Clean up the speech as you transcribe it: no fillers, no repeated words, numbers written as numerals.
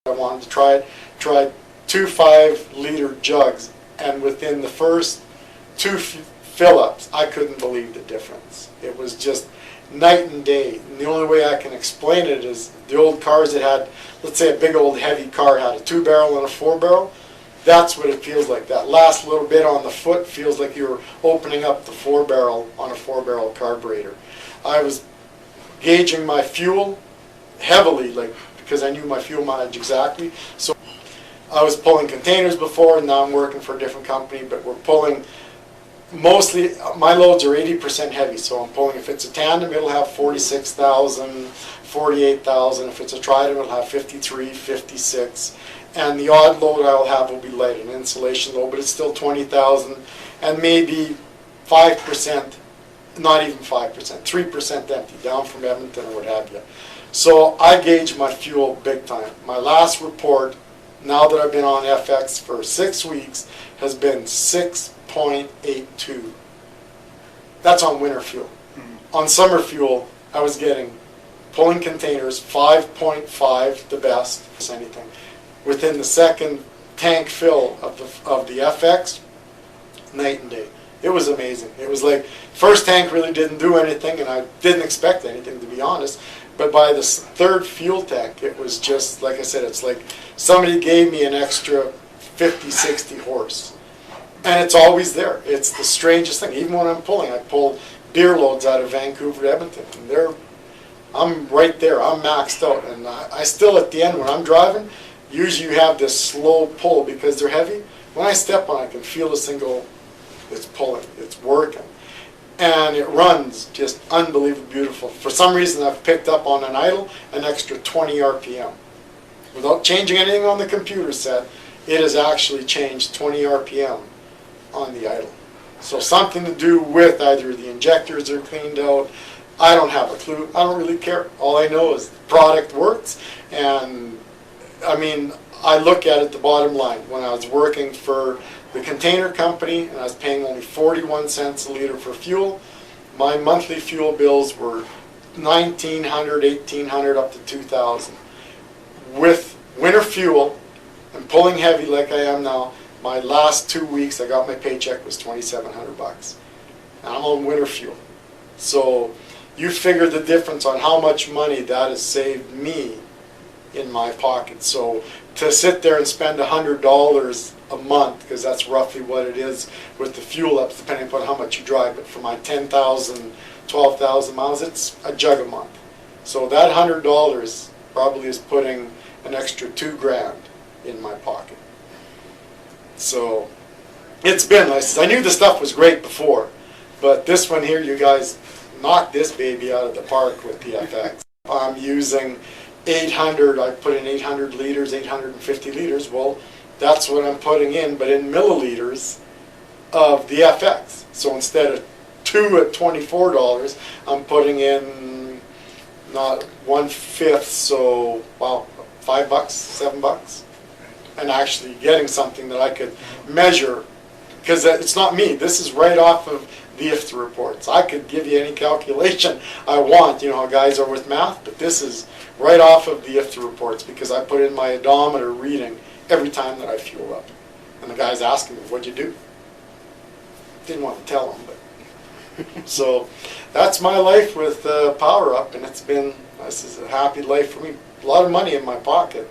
I wanted to try it. Tried 2 5-liter jugs, and within the first 2 fill-ups, I couldn't believe the difference. It was just night and day. And the only way I can explain it is the old cars that had, let's say a big old heavy car had a 2-barrel and a 4-barrel. That's what it feels like. That last little bit on the foot feels like you're opening up the 4-barrel on a 4-barrel carburetor. I was gauging my fuel heavily, like, because I knew my fuel mileage exactly. So I was pulling containers before, and now I'm working for a different company, but we're pulling mostly, my loads are 80% heavy, so I'm pulling, if it's a tandem, it'll have 46,000, 48,000. If it's a trident, it'll have 53, 56. And the odd load I'll have will be light, an insulation load, but it's still 20,000, and maybe 5%, not even 5%, 3% empty, down from Edmonton or what have you. So I gauge my fuel big time. My last report, now that I've been on FX for 6 weeks, has been 6.82. That's on winter fuel. On summer fuel, I was getting, pulling containers, 5.5 the best, anything. Within the second tank fill of the FX, night and day. It was amazing. It was like, first tank really didn't do anything, and I didn't expect anything, to be honest. But by the third fuel tank, it was just, like I said, it's like somebody gave me an extra 50, 60 horse. And it's always there. It's the strangest thing. Even when I'm pulling, I pull beer loads out of Vancouver to Edmonton, and I'm right there. I'm maxed out. And I still, at the end, when I'm driving, usually you have this slow pull because they're heavy. When I step on it, I can feel this thing go, it's pulling, it's working. And it runs just unbelievably beautiful. For some reason, I've picked up on an idle an extra 20 RPM. Without changing anything on the computer set, it has actually changed 20 RPM on the idle. So something to do with either the injectors are cleaned out. I don't have a clue. I don't really care. All I know is the product works. And I mean, I look at it, the bottom line. When I was working for the container company and I was paying only 41 cents a liter for fuel, my monthly fuel bills were $1,900, $1,800 up to $2,000. With winter fuel and pulling heavy like I am now, my last 2 weeks I got my paycheck was $2,700. And I'm on winter fuel. So you figure the difference on how much money that has saved me in my pocket. So to sit there and spend $100 a month, because that's roughly what it is with the fuel ups, depending upon how much you drive, but for my 10,000, 12,000 miles, it's a jug a month. So that $100 probably is putting an extra $2,000 in my pocket. So it's been nice. I knew the stuff was great before, but this one here, you guys knocked this baby out of the park with the FX. I'm using 800, I put in 800 liters, 850 liters. Well, that's what I'm putting in, but in milliliters of the FX. So instead of 2 at $24, I'm putting in not 1/5, so well, $5, $7, and actually getting something that I could measure, because it's not me. This is right off of the IFTA reports. I could give you any calculation I want. You know how guys are with math, but this is right off of the IFTA reports because I put in my odometer reading every time that I fuel up. And the guy's asking me, what'd you do? Didn't want to tell him, but so that's my life with Power Up, and this is a happy life for me. A lot of money in my pocket.